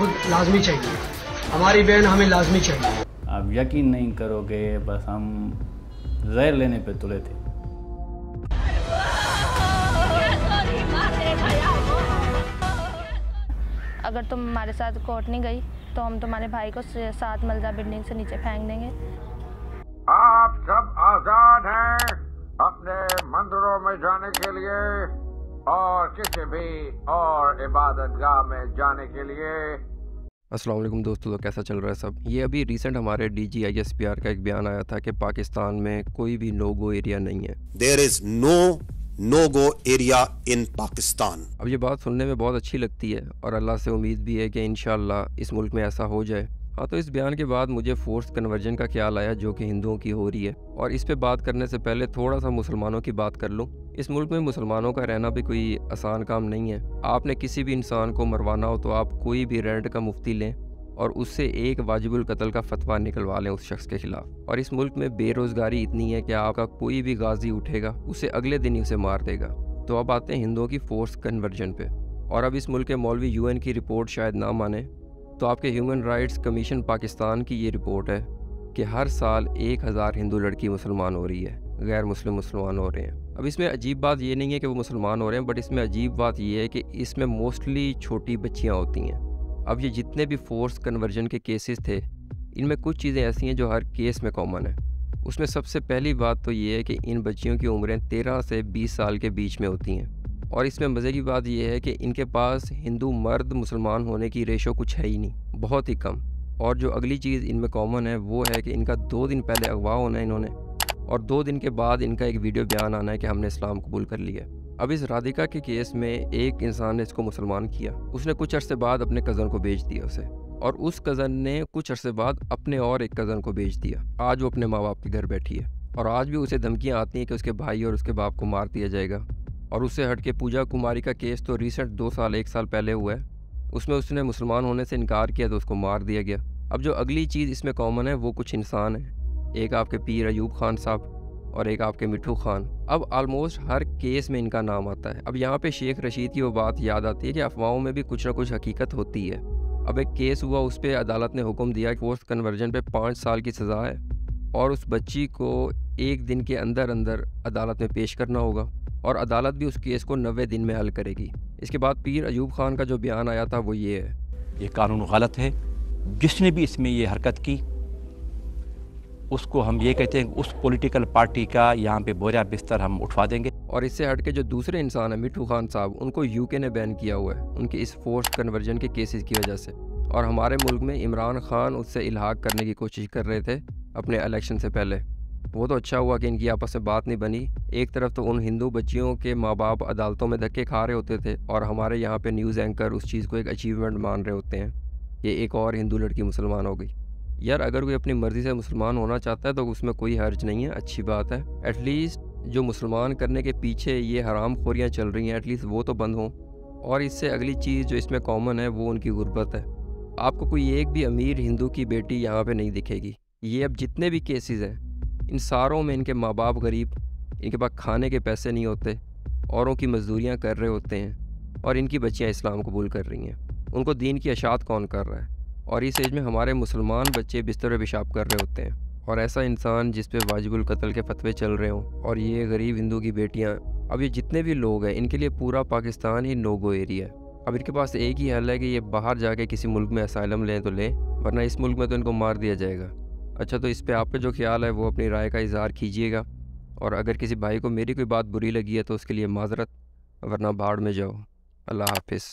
खुद लाजमी चाहिए, हमारी बहन हमें लाजमी चाहिए। आप यकीन नहीं करोगे, बस हम जहर लेने पे तुले थे। अगर तुम हमारे साथ कोर्ट नहीं गई तो हम तुम्हारे भाई को 7 मंजिला बिल्डिंग से नीचे फेंक देंगे। आप सब आजाद हैं अपने मंदिरों में जाने के लिए और किसी भी और इबादतगाह में जाने के लिए। अस्सलाम वालेकुम दोस्तों, तो कैसा चल रहा है सब। ये अभी रिसेंट हमारे DGISPR का एक बयान आया था कि पाकिस्तान में कोई भी नो गो एरिया नहीं है। There is no go area in Pakistan. अब ये बात सुनने में बहुत अच्छी लगती है और अल्लाह से उम्मीद भी है कि इंशाअल्लाह इस मुल्क में ऐसा हो जाए। हाँ, तो इस बयान के बाद मुझे फोर्स कन्वर्जन का ख्याल आया जो कि हिंदुओं की हो रही है, और इस पे बात करने से पहले थोड़ा सा मुसलमानों की बात कर लूँ। इस मुल्क में मुसलमानों का रहना भी कोई आसान काम नहीं है। आपने किसी भी इंसान को मरवाना हो तो आप कोई भी रेंट का मुफ्ती लें और उससे एक वाजिबुल कत्ल का फतवा निकलवा लें उस शख्स के खिलाफ। और इस मुल्क में बेरोज़गारी इतनी है कि आपका कोई भी गाजी उठेगा उसे अगले दिन ही उसे मार देगा। तो अब आते हैं हिंदुओं की फोर्स कन्वर्जन पे। और अब इस मुल्क के मौलवी UN की रिपोर्ट शायद ना माने तो आपके ह्यूमन राइट्स कमीशन पाकिस्तान की ये रिपोर्ट है कि हर साल 1000 हिंदू लड़की मुसलमान हो रही है, गैर मुस्लिम मुसलमान हो रहे हैं। अब इसमें अजीब बात ये नहीं है कि वो मुसलमान हो रहे हैं, बट इसमें अजीब बात ये है कि इसमें मोस्टली छोटी बच्चियाँ होती हैं। अब ये जितने भी फोर्स कन्वर्जन के केसेस थे, इनमें कुछ चीज़ें ऐसी हैं जो हर केस में कॉमन है। उसमें सबसे पहली बात तो ये है कि इन बच्चियों की उम्रें 13 से 20 साल के बीच में होती हैं। और इसमें मज़े की बात यह है कि इनके पास हिंदू मर्द मुसलमान होने की रेशो कुछ है ही नहीं, बहुत ही कम। और जो अगली चीज़ इनमें कॉमन है वो है कि इनका 2 दिन पहले अगवा होना है इन्होंने, और 2 दिन के बाद इनका एक वीडियो बयान आना है कि हमने इस्लाम कबूल कर लिया। अब इस राधिका के केस में एक इंसान ने इसको मुसलमान किया, उसने कुछ अरसे बाद अपने कज़न को बेच दिया उसे, और उस कज़न ने कुछ अरसे बाद अपने और एक कज़न को बेच दिया। आज वो अपने माँ बाप के घर बैठी है और आज भी उसे धमकियाँ आती हैं कि उसके भाई और उसके बाप को मार दिया जाएगा। और उससे हट के पूजा कुमारी का केस तो रिसेंट 2 साल 1 साल पहले हुआ है, उसमें उसने मुसलमान होने से इनकार किया तो उसको मार दिया गया। अब जो अगली चीज़ इसमें कॉमन है वो कुछ इंसान है, एक आपके पीर अयूब खान साहब और एक आपके मिठू खान। अब आलमोस्ट हर केस में इनका नाम आता है। अब यहाँ पे शेख रशीद की वो बात याद आती है कि अफवाहों में भी कुछ ना कुछ हकीकत होती है। अब एक केस हुआ, उस पर अदालत ने हुक्म दिया कि फोर्स कन्वर्जन पे 5 साल की सज़ा है और उस बच्ची को 1 दिन के अंदर अंदर अदालत में पेश करना होगा, और अदालत भी उस केस को 90 दिन में हल करेगी। इसके बाद पीर अयूब खान का जो बयान आया था वो ये है, ये कानून गलत है। जिसने भी इसमें ये हरकत की उसको हम ये कहते हैं उस पॉलिटिकल पार्टी का यहाँ पे बोरिया बिस्तर हम उठवा देंगे। और इससे हट के जो दूसरे इंसान है मिठू खान साहब, उनको UK ने बैन किया हुआ है उनके इस फोर्स कन्वर्जन के केसेस की वजह से। और हमारे मुल्क में इमरान खान उससे इल्हाक करने की कोशिश कर रहे थे अपने इलेक्शन से पहले। वो तो अच्छा हुआ कि इनकी आपस में बात नहीं बनी। एक तरफ तो उन हिंदू बच्चियों के माँ बाप अदालतों में धक्के खा रहे होते थे और हमारे यहाँ पे न्यूज़ एंकर उस चीज़ को एक अचीवमेंट मान रहे होते हैं, ये एक और हिंदू लड़की मुसलमान हो गई। यार, अगर कोई अपनी मर्ज़ी से मुसलमान होना चाहता है तो उसमें कोई हर्ज नहीं है, अच्छी बात है। एटलीस्ट जो मुसलमान करने के पीछे ये हराम खोरियाँ चल रही हैं, एटलीस्ट वो तो बंद हों। और इससे अगली चीज़ जो इसमें कॉमन है वो उनकी गुर्बत है। आपको कोई एक भी अमीर हिंदू की बेटी यहाँ पे नहीं दिखेगी। ये अब जितने भी केसेस हैं इन सारों में इनके माँ बाप गरीब, इनके पास खाने के पैसे नहीं होते, औरों की मजदूरियाँ कर रहे होते हैं, और इनकी बच्चियाँ इस्लाम कबूल कर रही हैं। उनको दीन की अशात कौन कर रहा है? और इस एज में हमारे मुसलमान बच्चे बिस्तर पे पेशाब कर रहे होते हैं, और ऐसा इंसान जिस पे वाजिबुल कत्ल के फतवे चल रहे हों, और ये गरीब हिंदू की बेटियां। अब ये जितने भी लोग हैं इनके लिए पूरा पाकिस्तान ही नो गो एरिया है। अब इनके पास एक ही हल है कि ये बाहर जाके किसी मुल्क में असाइलम लें तो लें, वरना इस मुल्क में तो इनको मार दिया जाएगा। अच्छा, तो इस पर आपका जो ख्याल है वो अपनी राय का इजहार कीजिएगा, और अगर किसी भाई को मेरी कोई बात बुरी लगी है तो उसके लिए माजरत, वरना भाड़ में जाओ। अल्लाह हाफिज़।